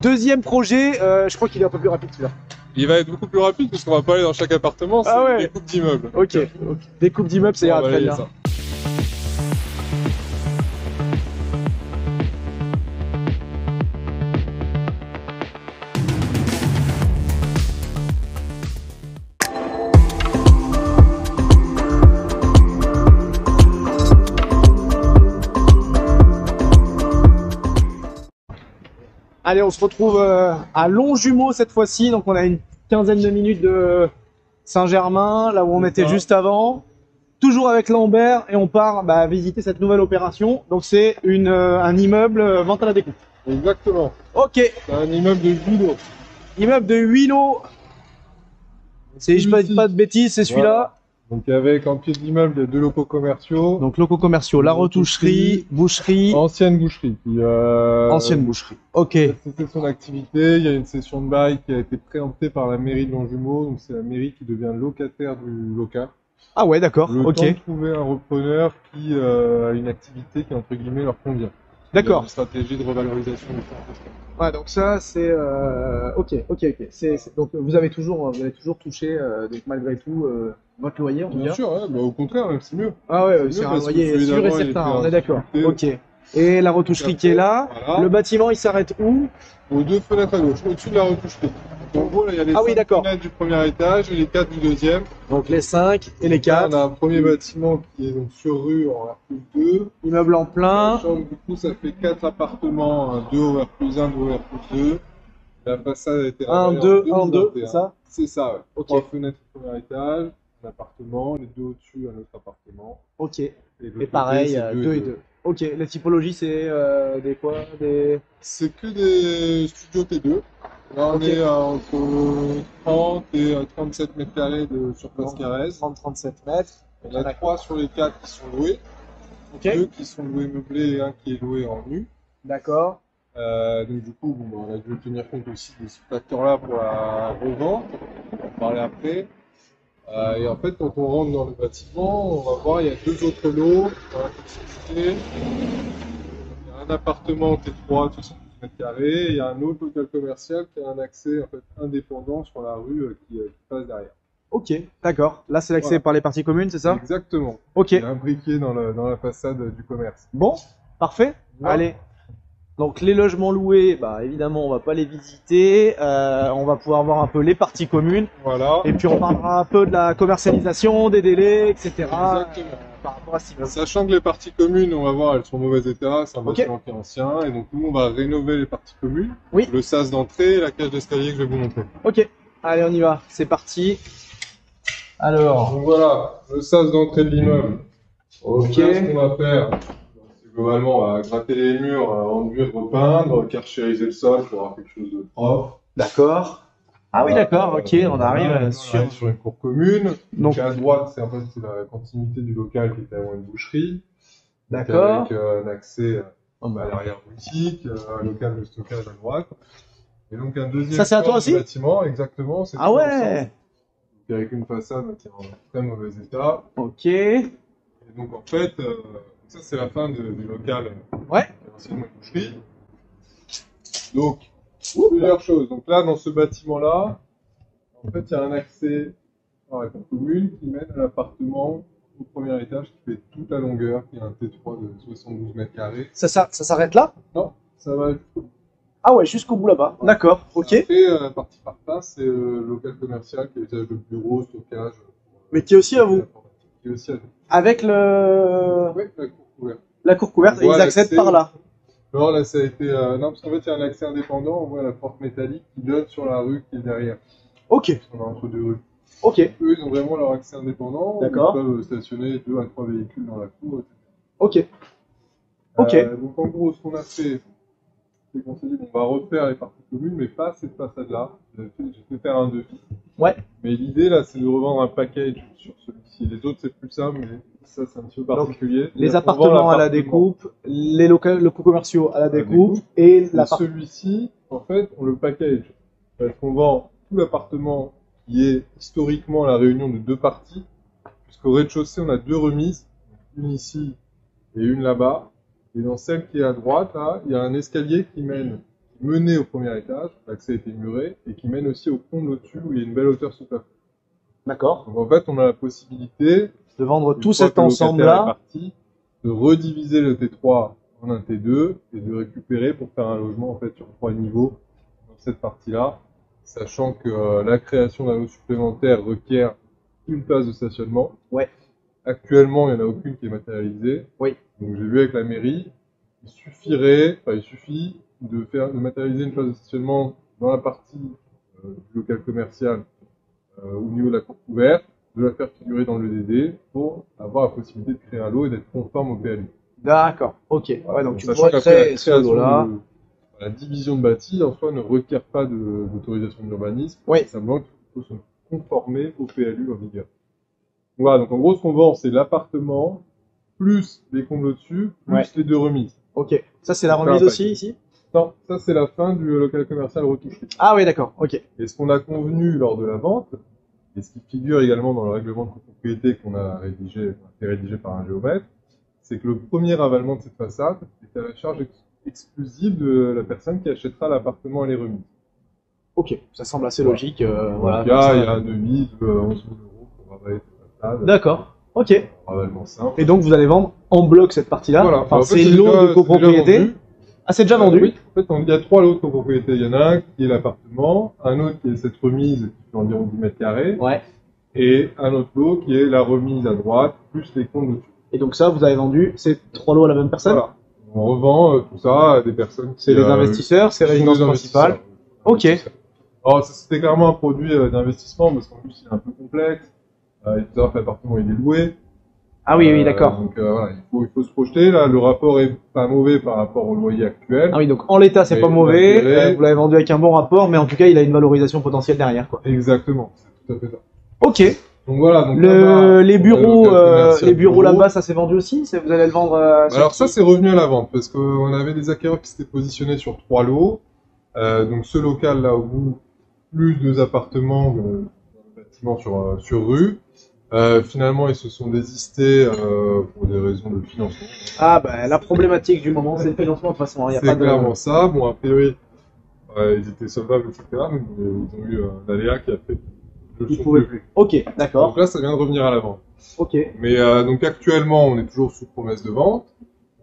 Deuxième projet, je crois qu'il est un peu plus rapide celui-là. Il va être beaucoup plus rapide parce qu'on va pas aller dans chaque appartement, c'est ouais. des coupes d'immeubles. Ok. Découpe d'immeubles, ça ira très bien. Ça. Allez, on se retrouve à Longjumeau cette fois-ci. Donc, on a une quinzaine de minutes de Saint-Germain, là où on était juste avant. Toujours avec Lambert et on part visiter cette nouvelle opération. Donc, c'est un immeuble vente à la découpe. Exactement. Ok. C'est un immeuble de 8 lots. Immeuble de 8 lots. Si je ne dis pas de bêtises, c'est celui-là. Voilà. Donc avec en pied d'immeuble, il y a 2 locaux commerciaux. Donc locaux commerciaux, la retoucherie, boucherie. Ancienne boucherie. Ancienne boucherie. Ok. C'était son activité. Il y a une session de bail qui a été préemptée par la mairie de Longjumeau. Donc c'est la mairie qui devient locataire du local. Ah ouais, d'accord. Le temps de trouver un repreneur qui a une activité qui entre guillemets leur convient. D'accord. Une stratégie de revalorisation du fonds. Ouais, donc ça c'est ok. Donc vous avez toujours touché donc malgré tout votre loyer, on va dire. Bien sûr, ouais, au contraire, même c'est mieux. Ah ouais, c'est un loyer sûr et certain, on est d'accord. Ok. Et la retoucherie qui est là, voilà. Le bâtiment il s'arrête où? Aux 2 fenêtres à gauche, au-dessus de la retoucherie. En gros, là, il y a les 5 fenêtres du premier étage et les 4 du deuxième. Donc les 5 et les 4. Là, on a un premier bâtiment qui est donc sur rue en R+2. Immeuble en plein. Du coup, ça fait 4 appartements, 2 au R+1, 2 au R+2. La façade a été rénovée en 2, c'est ça? C'est ça, ouais. Ok. 3 fenêtres au premier étage, un appartement, les 2 au-dessus, un autre appartement. Ok. Et pareil, 2 et 2. Ok, la typologie c'est des quoi? C'est que des studios T2. Là on est entre 30 et 37 mètres carrés de surface carrée. 30-37 mètres. On a 3 sur les 4 qui sont loués. 2 qui sont loués meublés et un qui est loué en nu. D'accord. Donc du coup, on a dû tenir compte aussi de ce facteur-là pour la revente. On va en parler après. Et en fait, quand on rentre dans le bâtiment, on va voir, il y a 2 autres lots dans la continuité. Il y a un appartement T3 de 72 mètres carrés, et il y a un autre local commercial qui a un accès en fait, indépendant sur la rue qui passe derrière. Ok, d'accord. Là, c'est l'accès par les parties communes, c'est ça? Exactement. Ok. Il y a imbriqué dans la façade du commerce. Bon, parfait. Voilà. Allez. Donc les logements loués, évidemment, on va pas les visiter. On va pouvoir voir un peu les parties communes. Voilà. Et puis on parlera un peu de la commercialisation, des délais, etc. Exactement. Par rapport à ce Sachant que les parties communes, on va voir, elles sont en mauvais état. C'est un bâtiment qui est ancien. Et donc nous, on va rénover les parties communes. Oui. Le sas d'entrée et la cage d'escalier que je vais vous montrer. Ok. Allez, on y va. C'est parti. Alors. Donc voilà, le sas d'entrée de l'immeuble. Ok. Ce qu'on va faire. Globalement, on va gratter les murs, enduire, repeindre, karchériser le sol pour avoir quelque chose de propre. D'accord. Ah oui, d'accord, ok, on arrive sur une cour commune. Donc à droite, c'est la continuité du local qui était avant une boucherie. D'accord. Avec un accès à l'arrière-boutique, un local de stockage à droite. Et donc un deuxième ça, c'est à toi aussi bâtiment, exactement. Ah ouais. Donc, avec une façade qui est en très mauvais état. Ok. Et donc en fait... ça, c'est la fin du local. Ouais. Anciennement boucherie. Donc, plusieurs choses. Donc là, dans ce bâtiment-là, en fait, il y a un accès dans la cour commune qui mène à l'appartement au premier étage qui fait toute la longueur, qui est un T3 de 72 mètres carrés. Ça s'arrête là? Non, ça va. Ah ouais, jusqu'au bout là-bas. Ouais. D'accord, ok. Et la partie par face, c'est le local commercial qui est l'étage de bureau, stockage. Mais qui est aussi à vous? Qui est aussi à nous. Avec le... Oui, la cour couverte. La cour couverte, et ils accèdent par là. Non, là, ça a été... non, parce qu'en fait, il y a un accès indépendant. On voit la porte métallique qui donne sur la rue qui est derrière. Ok. On est entre 2 rues. Ok. Eux, ils ont vraiment leur accès indépendant. D'accord. Ils peuvent stationner 2 à 3 véhicules dans la cour, etc. Ok. Ok. Donc, en gros, ce qu'on a fait, c'est qu'on s'est dit qu'on va refaire les parties communes, mais pas cette façade-là. J'ai fait faire un devis. Ouais. Mais l'idée, là, c'est de revendre un package sur celui-ci. Les autres, c'est plus simple, mais ça, c'est un petit peu particulier. Donc, les appartements à la découpe, les locaux commerciaux à la découpe, et celui-ci, en fait, on le package. Parce qu'on vend tout l'appartement qui est historiquement la réunion de 2 parties. Puisqu'au rez-de-chaussée, on a 2 remises. Une ici et une là-bas. Et dans celle qui est à droite, là, il y a un escalier qui mène menait au premier étage, l'accès était muré, et qui mène aussi au comble au-dessus où il y a une belle hauteur sous plafond. D'accord. Donc en fait, on a la possibilité, De vendre une tout fois cet que le locataire est ensemble-là. parti, de rediviser le T3 en un T2 et de récupérer pour faire un logement en fait sur 3 niveaux dans cette partie-là, sachant que la création d'un lot supplémentaire requiert une place de stationnement. Ouais. Actuellement, il n'y en a aucune qui est matérialisée. Oui. Donc j'ai vu avec la mairie, il suffit de matérialiser une place de stationnement dans la partie du local commercial au niveau de la cour couverte, de la faire figurer dans le DD pour avoir la possibilité de créer un lot et d'être conforme au PLU. D'accord. Ok. Ouais, donc tu Sachant pourrais qu'après, créer ce lot-là. la division de bâti en soi ne requiert pas d'autorisation d'urbanisme. Oui. Simplement qu'il faut se conformer au PLU en vigueur. Voilà, donc en gros, ce qu'on vend, c'est l'appartement, plus les combles au-dessus, plus les 2 remises. Ok. Ça, c'est la remise aussi, ici? Non, ça c'est la fin du local commercial retouché. Ah oui, d'accord. Ok. Et ce qu'on a convenu lors de la vente, et ce qui figure également dans le règlement de copropriété qu'on a fait rédiger par un géomètre, c'est que le premier avalement de cette façade est à la charge exclusive de la personne qui achètera l'appartement et les remises. Ok, ça semble assez logique. Voilà. Il y a un devis de 11 000 € pour avaler cette façade. D'accord. Ok. Ravalement simple. Et donc vous allez vendre en bloc cette partie-là. Voilà. Enfin, En fait, c'est lot de copropriété. Ah, c'est déjà vendu. Oui. En fait, il y a 3 lots de copropriété. Il y en a un qui est l'appartement, un autre qui est cette remise qui fait environ 10 mètres carrés. Ouais. Et un autre lot qui est la remise à droite, plus les comptes dessus. Et donc ça, vous avez vendu ces 3 lots à la même personne? Voilà. On revend tout ça à des personnes qui... C'est les investisseurs, c'est résidence principale. Ok. Alors, c'était clairement un produit d'investissement parce qu'en plus, il est un peu complexe. Il faut savoir que l'appartement, il est loué. Ah oui, oui, d'accord. Donc voilà, il faut se projeter. Là, le rapport est pas mauvais par rapport au loyer actuel. Ah oui, donc en l'état, c'est pas mauvais. Vous l'avez vendu avec un bon rapport, mais en tout cas, il a une valorisation potentielle derrière, quoi. Exactement, c'est tout à fait ça. Ok. Donc voilà. Donc les bureaux là-bas, ça s'est vendu aussi? Vous allez le vendre Alors ça, c'est revenu à la vente parce qu'on avait des acquéreurs qui s'étaient positionnés sur 3 lots. Donc ce local là au bout, plus 2 appartements dans le bâtiment sur rue. Finalement, ils se sont désistés pour des raisons de financement. Ah bah la problématique du moment, c'est le financement de toute façon. Il y a pas de... clairement ça. Bon, a priori, ils étaient solvables, etc. Mais ils ont eu un aléa qui a fait que ils pouvaient plus. Ok, d'accord. Donc là, ça vient de revenir à la vente. Ok. Mais donc actuellement, on est toujours sous promesse de vente.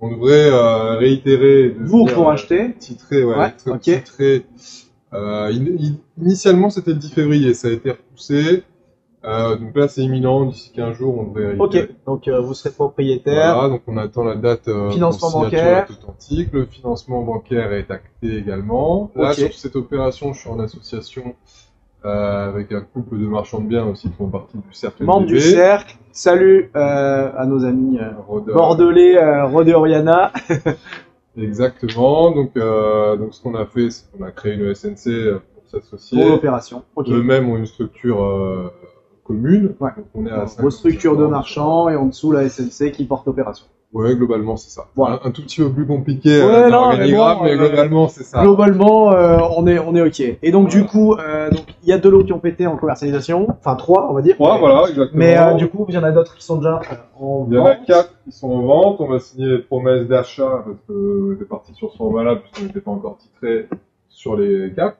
On devrait réitérer. Vous pour acheter. Titrer, ok. Titrer. Initialement, c'était le 10 février. Ça a été repoussé. Donc là, c'est imminent. D'ici 15 jours, on devrait réitérer. Ok. Donc vous serez propriétaire. Voilà. Donc on attend la date. Financement bancaire. Authentique. Le financement bancaire est acté également. Là, sur cette opération, je suis en association. Avec un couple de marchands de biens aussi qui font partie du cercle. Membre du cercle. Salut à nos amis bordelais, Rod et Oriana. Exactement. Donc ce qu'on a fait, c'est qu'on a créé une SNC pour s'associer. Pour l'opération. Okay. Eux-mêmes ont une structure commune. Ouais. Donc on est à vos structures de marchands et en dessous la SNC qui porte l'opération. Ouais, globalement, c'est ça. Voilà. Un tout petit peu plus compliqué l'organigramme, mais globalement, c'est ça. Globalement, on est ok. Et donc, du coup, il y a 2 lots qui ont pété en commercialisation. Enfin, 3, on va dire. 3, voilà, exactement. Mais du coup, il y en a d'autres qui sont déjà en vente. Il y en a 4 qui sont en vente. On va signer les promesses d'achat parce que c'est parti sur ce format-là puisqu'on n'était pas encore titré sur les 4.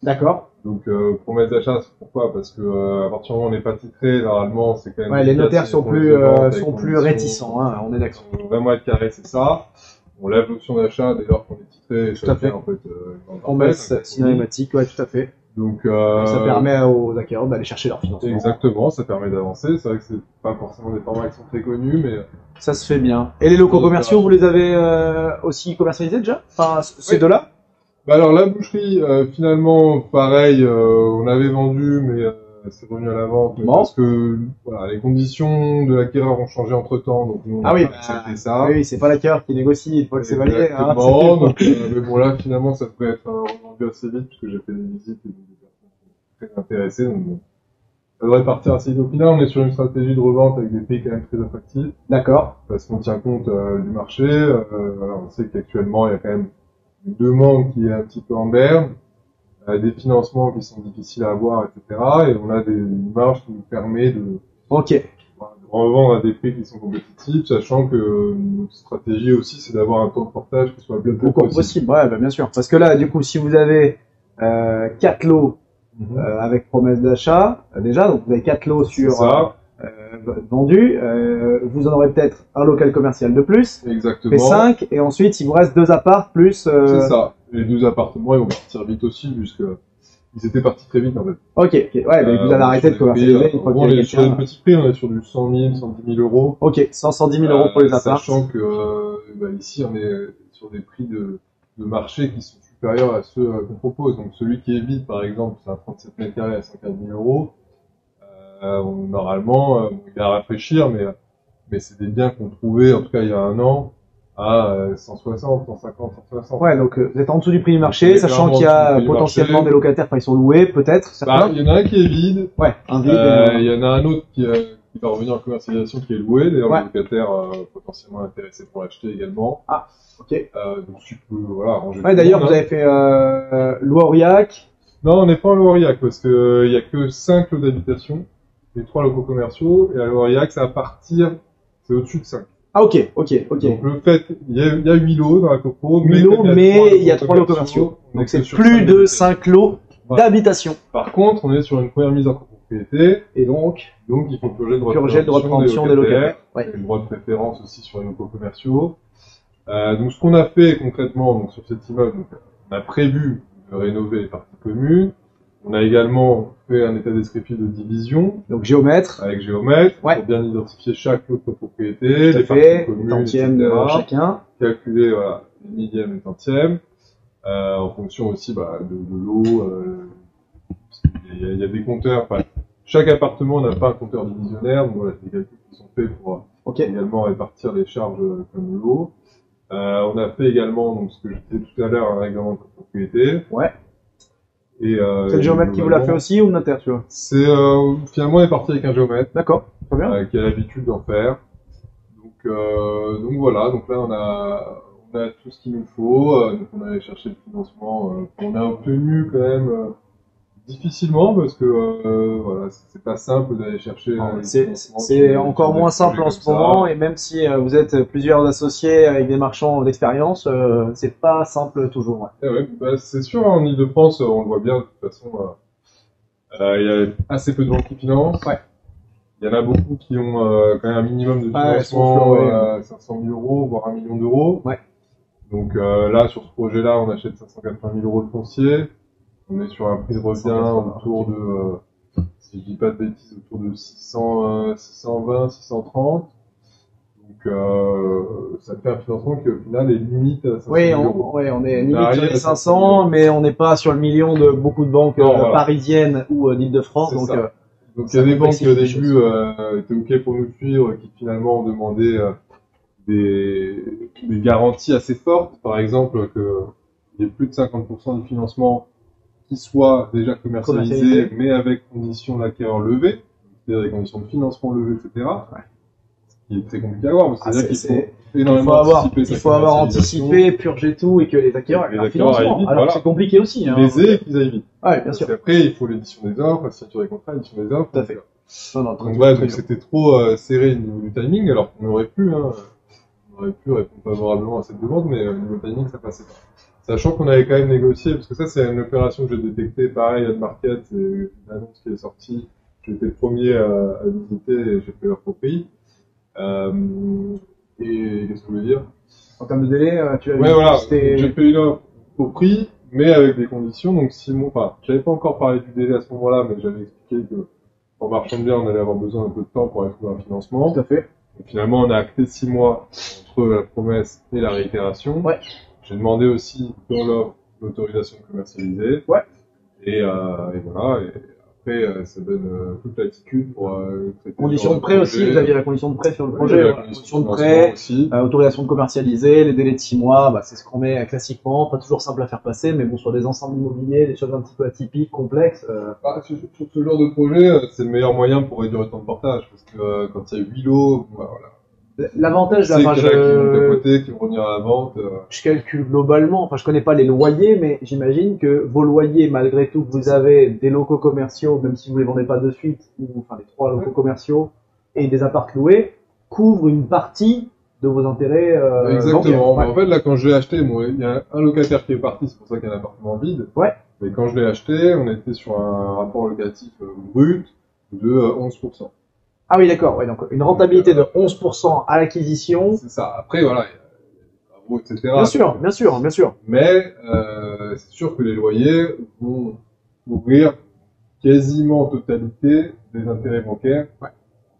D'accord. Donc, promesse d'achat, c'est pourquoi? Parce que à partir du moment où on n'est pas titré, normalement, c'est quand même... Ouais, les notaires sont plus réticents, hein, on est d'accord. 20 mois de carré, c'est ça. On lève l'option d'achat dès lors qu'on est titré. Tout à fait. En fait, promesse cinématique, ouais, tout à fait. Donc, ça permet aux acquéreurs d'aller chercher leur financement. Exactement, ça permet d'avancer. C'est vrai que c'est pas forcément des formats qui sont très connus, mais... Ça se fait bien. Et les locaux commerciaux, vous les avez aussi commercialisés déjà? Enfin, ces deux-là? Bah alors la boucherie, finalement, pareil, on avait vendu, mais c'est revenu à la vente parce que voilà, les conditions de l'acquéreur ont changé entre temps, donc nous on a accepté ça. Oui, c'est pas l'acquéreur qui négocie, il faut que c'est validé. Hein, donc, mais bon là, finalement, ça devrait être revendu assez vite puisque j'ai fait des visites et des personnes très intéressées, donc bon, ça devrait partir assez vite. Au final, on est sur une stratégie de revente avec des prix quand même très attractifs. D'accord. Parce qu'on tient compte du marché. Voilà, on sait qu'actuellement il y a quand même une demande qui est un petit peu en berne, des financements qui sont difficiles à avoir, etc. Et on a une marge qui nous permet de revendre à des prix qui sont compétitifs, sachant que notre stratégie aussi, c'est d'avoir un temps de portage qui soit le plus Beaucoup possible. Ouais, bah, bien sûr. Parce que là, du coup, si vous avez 4 lots avec promesse d'achat, déjà, donc vous avez 4 lots sur vendus, vous en aurez peut-être un local commercial de plus, Exactement. fait 5, et ensuite il vous reste 2 apparts plus... C'est ça. Les 12 appartements, ils vont partir vite aussi, puisque ils étaient partis très vite en fait. Ok, ouais, mais vous avez arrêté de commercialiser une fois qu'il y a quelqu'un. Sur les petits prix, on est sur du 100 000, 110 000 euros. Ok, 110 000 euros pour les apparts. Sachant que ici, on est sur des prix de marché qui sont supérieurs à ceux qu'on propose. Donc celui qui est vide, par exemple, c'est un 37 mètres carrés à 50 000 euros. Normalement, il est à rafraîchir, mais c'est des biens qu'on trouvait, en tout cas il y a un an, à 160, 150, 160. Ouais, donc vous êtes en dessous du prix du marché, sachant qu'il y a potentiellement des locataires, enfin ils sont loués, peut-être, certains. Il y en a un qui est vide. Ouais, un vide. Il y en a un autre qui va revenir en commercialisation qui est loué, d'ailleurs le locataire potentiellement intéressé pour l'acheter également. Ah, ok. Donc tu peux, ranger. Ouais, d'ailleurs vous avez fait Loiriac. Non, on n'est pas en Loiriac, parce que il y a que 5 lots d'habitation, les 3 locaux commerciaux, et à Loiriac, c'est au-dessus de 5. Ah, ok. Donc le fait, il y a 8 lots dans la copro, mais il y a 3 lots commerciaux. Donc c'est plus de 5 lots d'habitation. Par contre, on est sur une première mise en copropriété. Et donc il faut purger le droit de préemption des locataires. Ouais. Et le droit de préférence aussi sur les locaux commerciaux. Donc ce qu'on a fait concrètement, donc sur cet immeuble, on a prévu de rénover les parties communes. On a également fait un état descriptif de division. Donc géomètre. Avec géomètre. Pour bien identifier chaque lot de propriété, les parties communes, tantièmes de chacun. Calculer, les millièmes et tantièmes. En fonction aussi, de l'eau, il y a des compteurs, chaque appartement n'a pas un compteur divisionnaire, donc voilà, c'est des calculs qui sont faits pour également répartir les charges comme l'eau. On a fait également, donc, ce que je disais tout à l'heure, un règlement de copropriété. Ouais. Et, c'est le géomètre qui vous l'a fait aussi ou le notaire, tu vois? C'est, finalement, on est parti avec un géomètre. D'accord. Très bien. Qui a l'habitude d'en faire. Donc voilà, donc là, on a tout ce qu'il nous faut. Donc on allait chercher le financement qu'on a obtenu quand même difficilement, parce que c'est pas simple d'aller chercher. C'est encore moins simple en ce moment, et même si vous êtes plusieurs associés avec des marchands d'expérience, c'est pas simple toujours. Ouais, c'est sûr, en Ile-de-France, on le voit bien de toute façon. Il y a assez peu de gens qui financent. Ouais. Il y en a beaucoup qui ont quand même un minimum de financement, 500 000 euros, voire 1 million d'euros. Ouais. Donc là, sur ce projet-là, on achète 580 000 euros de foncier. On est sur un prix de revient autour de, si je dis pas de bêtises, autour de 620, 630. Donc ça fait un financement qui au final est limite à 500 000 euros. On est limite sur les 500, mais on n'est pas sur le million de beaucoup de banques parisiennes ou d'Île-de-France. Donc il y a des banques qui au début étaient ok pour nous suivre, qui finalement ont demandé des garanties assez fortes. Par exemple, qu'il y ait plus de 50% du financement qui soit déjà commercialisé, mais avec conditions d'acquéreur levées, c'est-à-dire des conditions de financement levées, etc. Ouais. Ce qui est très compliqué à avoir. C'est-à-dire qu'il faut énormément anticiper. Il faut avoir anticipé, purgé tout, et que les acquéreurs aient un financement. Vite, alors c'est compliqué aussi. Les aient et qu'ils aillent vite. Ouais, bien sûr. Après, il faut l'édition des offres, la signature des contrats, l'édition des offres. Tout à fait. Donc c'était trop serré au niveau du timing, alors qu'on aurait pu répondre favorablement à cette demande, mais au niveau timing, ça passait pas. Sachant qu'on avait quand même négocié, parce que ça c'est une opération que j'ai détectée, pareil, à Market, c'est une annonce qui est sortie, j'ai été le premier à visiter et j'ai fait leur prix. Et qu'est-ce que je voulais dire? En termes de délai, tu avais j'ai fait une offre au prix, mais avec des conditions, donc 6 mois, j'avais pas encore parlé du délai à ce moment-là, mais j'avais expliqué que en marchant bien, on allait avoir besoin d'un peu de temps pour aller trouver un financement. Tout à fait. Et finalement, on a acté 6 mois entre la promesse et la réitération. Ouais. J'ai demandé aussi dans l'offre l'autorisation de commercialiser. Ouais. Et voilà. Et après, ça donne toute l'attitude pour traiter. Conditions de prêt aussi. Vous aviez la condition de prêt sur le projet. La condition de prêt, autorisation de commercialiser, les délais de 6 mois. C'est ce qu'on met classiquement. Pas toujours simple à faire passer, mais bon, sur des ensembles immobiliers, des choses un petit peu atypiques, complexes. Sur ce genre de projet, c'est le meilleur moyen pour réduire le temps de portage, parce que quand il y a 8 lots, voilà. L'avantage, là, qui vont revenir à la vente. Je calcule globalement, je connais pas les loyers, mais j'imagine que vos loyers, malgré tout, que vous avez des locaux commerciaux, même si vous les vendez pas de suite, ou les 3 locaux commerciaux, et des apparts loués couvrent une partie de vos intérêts Exactement. bancaires. Ouais. En fait, là, quand je l'ai acheté, bon, il y a un locataire qui est parti, c'est pour ça qu'il y a un appartement vide. Ouais. Mais quand je l'ai acheté, on était sur un rapport locatif brut de 11%. Ah oui, d'accord. Ouais, donc une rentabilité de 11% à l'acquisition. C'est ça. Après, voilà, il y a des travaux, etc. Bien sûr, bien sûr, bien sûr. Mais c'est sûr que les loyers vont couvrir quasiment en totalité des intérêts bancaires, Ouais.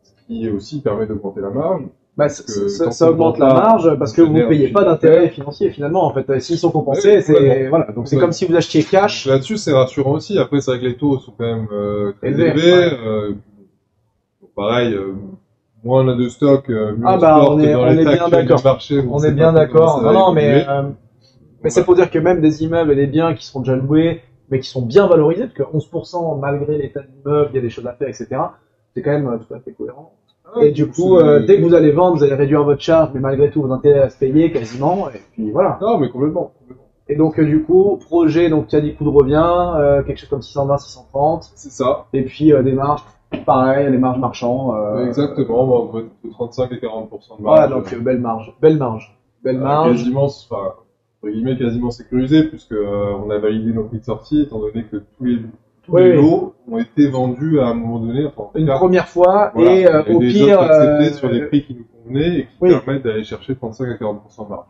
ce qui aussi permet d'augmenter la marge. Bah, ça augmente la marge parce que vous ne payez pas d'intérêts financiers finalement. En fait, s'ils sont compensés, Oui, c'est voilà. Donc c'est comme si vous achetiez cash. Là-dessus, c'est rassurant aussi. Après, c'est vrai que les taux sont quand même très Élevés, élevés. Pareil, moins on a de stock, mieux Ah on bah, se porte on est dans bien l'état actuel du d'accord. marché. On sait est bien pas comment d'accord. ça Non, va non, mais évoluer. c'est pour dire que même des immeubles et des biens qui sont déjà loués, mais qui sont bien valorisés, parce que 11% malgré l'état de l'immeuble, il y a des choses à faire, etc. C'est quand même tout à fait cohérent. Ah, Et du coup, dès que vous allez vendre, vous allez réduire votre charge, mais malgré tout, vos intérêts à se payer quasiment. Et puis voilà. Non, mais complètement. Et donc du coup, projet, donc tu as dit coût de revient, quelque chose comme 620, 630. C'est ça. Et puis des marges, pareil, les marges marchands. Exactement, bon, entre 35 et 40% de Voilà, marge. donc belle marge, belle marge, belle marge. Quasiment, enfin, entre guillemets, quasiment sécurisé, puisque on a validé nos prix de sortie, étant donné que tous les Oui, lots ont été vendus à un moment donné. Enfin, en tout Une cas, première fois, voilà, et il y a au des pire, offres acceptées sur des prix qui nous convenaient et qui oui. permettent d'aller chercher 35 à 40% de marge.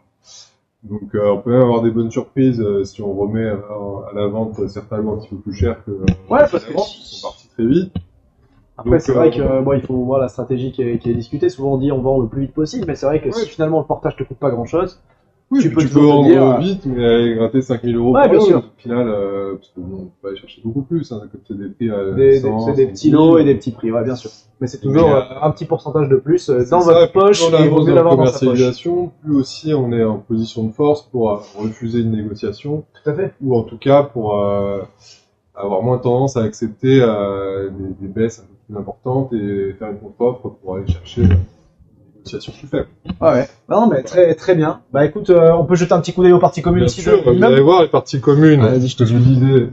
Donc on peut même avoir des bonnes surprises si on remet à la vente certains lots un petit peu plus chers que parce que ils sont partis très vite. après Donc, c'est vrai que bon, il faut voir la stratégie qui est discutée. Souvent on dit on vend le plus vite possible, mais c'est vrai que si finalement le portage te coûte pas grand chose, Oui, tu peux tu peux toujours te vendre dire, vite, mais aller gratter 5 000 euros Ouais, par bien lot. sûr. Au final, parce que bon, on peut aller chercher beaucoup plus, hein, comme c'est des prix à c'est des petits lots et des petits prix, ouais, bien sûr. Mais c'est toujours un petit pourcentage de plus dans votre poche, et il vaut mieux l'avoir dans sa poche. commercialisation, plus aussi on est en position de force pour refuser une négociation, Tout à fait. ou en tout cas pour avoir moins tendance à accepter des baisses un peu plus importantes et faire une contre-offre pour aller chercher une négociation plus faible. Ah ouais. Non, mais très très bien. Bah écoute, on peut jeter un petit coup d'œil aux parties communes Bien aussi. sûr, vous allez voir les parties communes. Vas-y, je te je vous disais,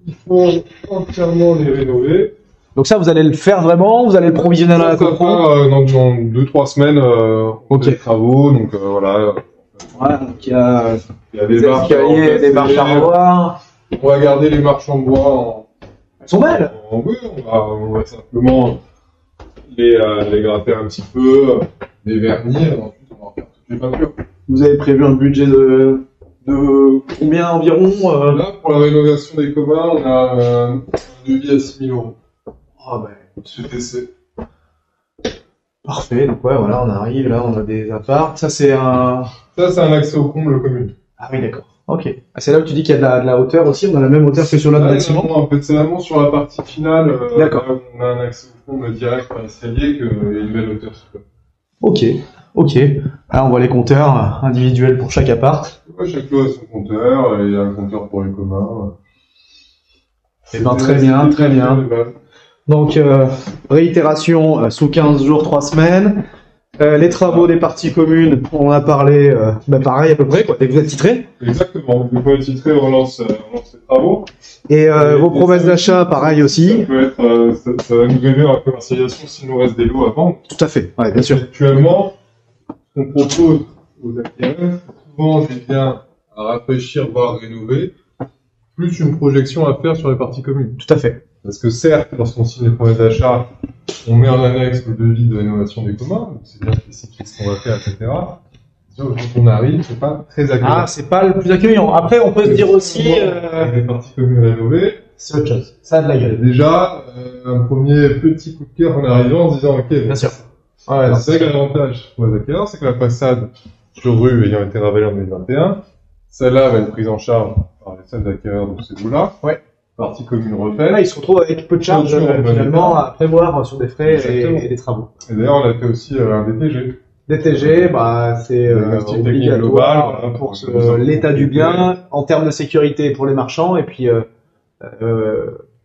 il faut entièrement les rénover. Donc ça, vous allez le faire vraiment, vous allez le provisionner à la Ça copro. part, dans 2-3 semaines, on fait les travaux, donc voilà. Voilà, donc il y a Il y a des des marches à escaliers, des marches à remplacer. revoir. On va garder les marches en bois Elles sont belles. oui, on va simplement les gratter un petit peu, les vernir, et ensuite on va faire toutes les peintures. Vous avez prévu un budget de combien environ Là, pour la rénovation des communs, on a un devis à 6 000 euros. Ah ben, CTC. parfait. Donc ouais, voilà, on arrive, là, on a des apparts. Ça c'est un... Ça, c'est un accès au comble commune. Ah oui, d'accord. Ok. Ah, c'est là où tu dis qu'il y a de la hauteur aussi, on a la même hauteur que sur l'autre bâtiment. Non, en fait, c'est vraiment sur la partie finale. D'accord. Là, on a un accès au comble direct par l'escalier qu'il y a une belle hauteur sur le. Ok, ok. Là, on voit les compteurs individuels pour chaque appart. Ouais, chaque lot a son compteur, et il y a un compteur pour les communs. Eh ben, très bien, très bien. Donc, réitération sous 15 jours, 3 semaines. Les travaux des parties communes, on en a parlé, pareil à peu près, quoi, dès que vous êtes titré. Exactement. Une fois titré, on lance les travaux. Et vos promesses d'achat, pareil Ça aussi. peut être, ça va nous aider dans la commercialisation s'il nous reste des lots à vendre. Tout à fait, ouais, bien sûr. Actuellement, ce qu'on propose aux acquéreurs, souvent des biens à rafraîchir, voire rénover, plus une projection à faire sur les parties communes. Tout à fait. Parce que certes, lorsqu'on signe les promesses d'achat, on met en annexe le devis de rénovation des communs, donc c'est bien spécifique ce qu'on va faire, etc. Quand on arrive, c'est pas très agréable. Ah, c'est pas le plus accueillant. Après, on peut se dire aussi, Avec des parties communes rénovées, c'est autre chose. Ça a de la il y a gueule. déjà un premier petit coup de cœur en arrivant en se disant, ok, Bien sûr. Ouais, non, c'est vrai que l'avantage pour les acquéreurs, c'est que la façade sur rue ayant été ravalée en 2021, celle-là va être prise en charge par les seuls acquéreurs de ces lots-là. Ouais. Partie commune refaite. là, ils se retrouvent avec peu de charges, finalement, à prévoir sur des frais et des travaux. Et d'ailleurs, on a fait aussi un DTG. DTG, c'est Diagnostic technique obligatoire global, voilà, pour pour l'état du bien, en termes de sécurité pour les marchands, et puis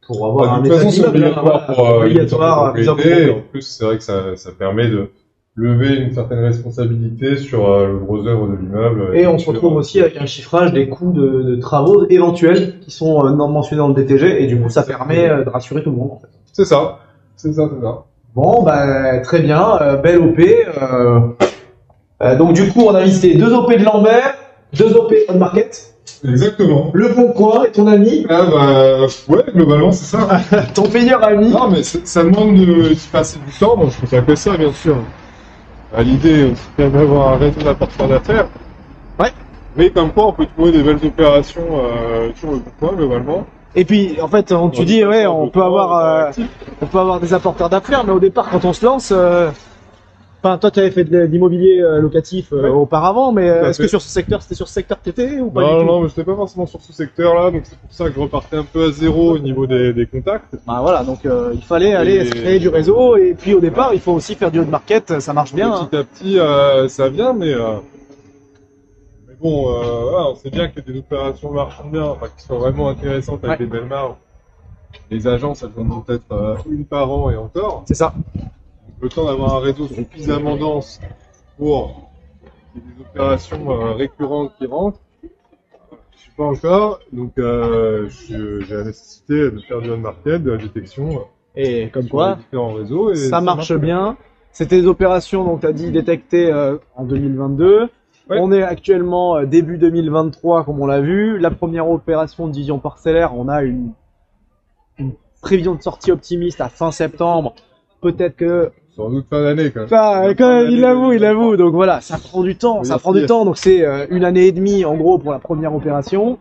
pour avoir un De toute état façon, c'est d'immeuble, obligatoire pour obligatoire, une propriété. Et en plus, c'est vrai que ça permet de lever une certaine responsabilité sur le gros œuvre de l'immeuble. Et on se retrouve aussi avec un chiffrage des coûts de travaux éventuels qui sont non mentionnés dans le DTG, et du coup, ça permet de rassurer tout le monde, en fait. C'est ça. C'est ça. Bon, bah, très bien, belle OP. Donc du coup, on a visité 2 OP de Lambert, 2 OP on market. Exactement. Le Bon Coin et ton ami. Ah bah, ouais, globalement, c'est ça. Ton meilleur ami. Non, mais ça demande d'y passer du temps, donc je consacre ça, bien sûr. L'idée, c'est quand même d'avoir un réseau d'apporteurs d'affaires. Ouais. Mais comme quoi, on peut trouver des belles opérations sur le Bon Coin, globalement. Et puis, en fait, tu dis, ouais, on peut avoir des apporteurs d'affaires, mais au départ, quand on se lance, enfin, toi, tu avais fait de l'immobilier locatif auparavant, mais est-ce que sur ce secteur, c'était sur ce secteur que t'étais ou pas du tout? Non, mais j'étais pas forcément sur ce secteur-là, donc c'est pour ça que je repartais un peu à zéro au niveau des contacts. Bah voilà, donc il fallait aller se créer du réseau, et puis au départ, il faut aussi faire du haut de market, ça marche bien. Petit à petit, ça vient, mais bon, voilà, on sait bien que des opérations marchent bien, enfin, qui soient vraiment intéressantes avec des belles marges. Les agences, elles en ont peut-être une par an et encore. C'est ça. Le temps d'avoir un réseau suffisamment dense pour qu'il y ait des opérations récurrentes qui rentrent, je suis pas encore, donc j'ai la nécessité de faire du on-market, de la détection Et comme sur quoi, les différents réseaux. Et ça marche bien. C'était des opérations, donc tu as dit détectées en 2022. Ouais. On est actuellement début 2023, comme on l'a vu. La première opération de division parcellaire, on a une prévision de sortie optimiste à fin septembre. Peut-être que Sans doute fin d'année quand même. il l'avoue. Donc voilà, ça prend du temps, Donc c'est 1 année et demie en gros pour la première opération.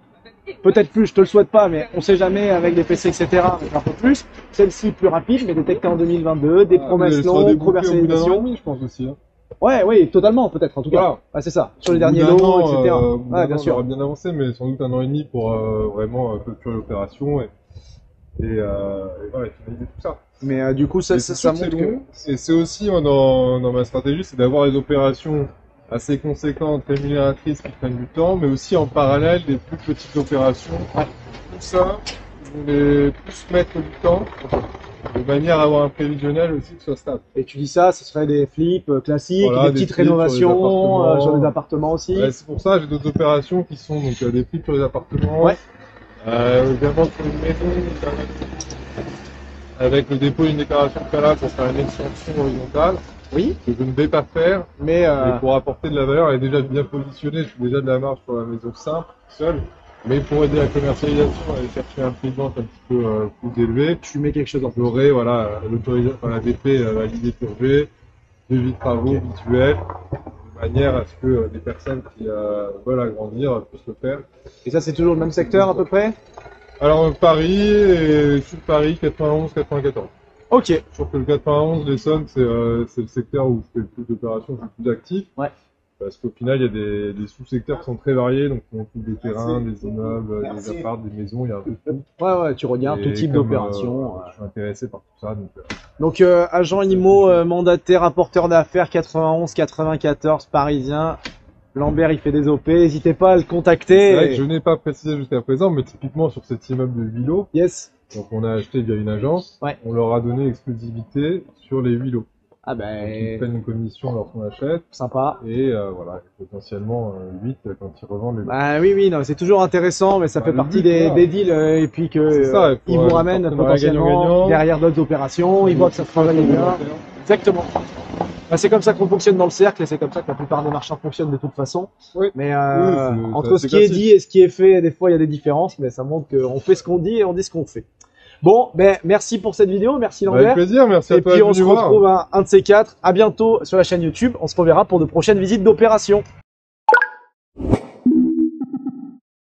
Peut-être plus, je te le souhaite pas, mais on sait jamais avec les PC, etc. Un peu plus. Celle-ci plus rapide, mais détectée en 2022, des promesses longues, commercialisation. Je pense aussi. Hein. Ouais, oui, totalement, peut-être, en tout cas. Voilà. Ouais, c'est ça. Sur les derniers lots, etc. Ouais, bien sûr. On aura bien avancé, mais sans doute 1 an et demi pour vraiment clôturer l'opération et voilà, finaliser tout ça. Mais du coup, ça montre que... Et c'est aussi, moi, dans ma stratégie, c'est d'avoir des opérations assez conséquentes, rémunératrices, qui prennent du temps, mais aussi en parallèle des plus petites opérations. Ouais. Tout ça, je voulais plus mettre du temps, de manière à avoir un prévisionnel aussi qui soit stable. Et tu dis ça, ce serait des flips classiques, Voilà, des petites rénovations sur les appartements aussi. Ouais, c'est pour ça que j'ai d'autres opérations qui sont donc des flips sur les appartements. Ouais. Également sur une maison, avec le dépôt d'une déclaration de préalable, ça sera une extension horizontale. Oui. Que je ne vais pas faire. Mais et pour apporter de la valeur, elle est déjà bien positionnée. Je suis déjà de la marge sur la maison simple, seule. Mais pour aider la commercialisation, aller chercher un prix de vente un petit peu plus élevé, tu mets quelque chose en plus. J'aurai voilà, l'autorisation, la DP validée purgée, devis de travaux visuels, de manière à ce que des personnes qui veulent agrandir puissent le faire. Et ça, c'est toujours le même secteur à peu près? Alors Paris, et sud Paris, 91-94. Ok. Sur que le 91, l'Essonne, c'est le secteur où je fais le plus d'opérations, je suis le plus actif. Ouais. Parce qu'au final, il y a des sous-secteurs qui sont très variés, donc on trouve des terrains, des immeubles, des apparts, des maisons, il y a un peu de tout. Ouais, tu regardes tout type d'opération. Je suis intéressé par tout ça. Donc agent IMO, mandataire, apporteur d'affaires, 91-94, parisien. Lambert, il fait des OP, n'hésitez pas à le contacter. C'est vrai que je n'ai pas précisé jusqu'à présent, mais typiquement sur cet immeuble de 8 lots. Yes. Donc on a acheté via une agence. Ouais. On leur a donné l'exclusivité sur les 8 lots. Ah ben. Ils prennent une commission lorsqu'on achète. Sympa. Et voilà, potentiellement 8 quand ils revendent les lots. Bah oui, non, c'est toujours intéressant, mais ça fait partie des deals et puis que ils vous ramènent potentiellement derrière d'autres opérations, ils voient que ça travaille bien. Exactement. Bah, c'est comme ça qu'on fonctionne dans le cercle et c'est comme ça que la plupart des marchands fonctionnent de toute façon. Oui. Mais entre ce qui est dit et ce qui est fait, des fois il y a des différences, mais ça montre qu'on fait ce qu'on dit et on dit ce qu'on fait. Bon, ben merci pour cette vidéo, merci Lambert. Avec plaisir, merci à toi. Et puis on se retrouve un de ces quatre. À bientôt sur la chaîne YouTube. On se reverra pour de prochaines visites d'opérations.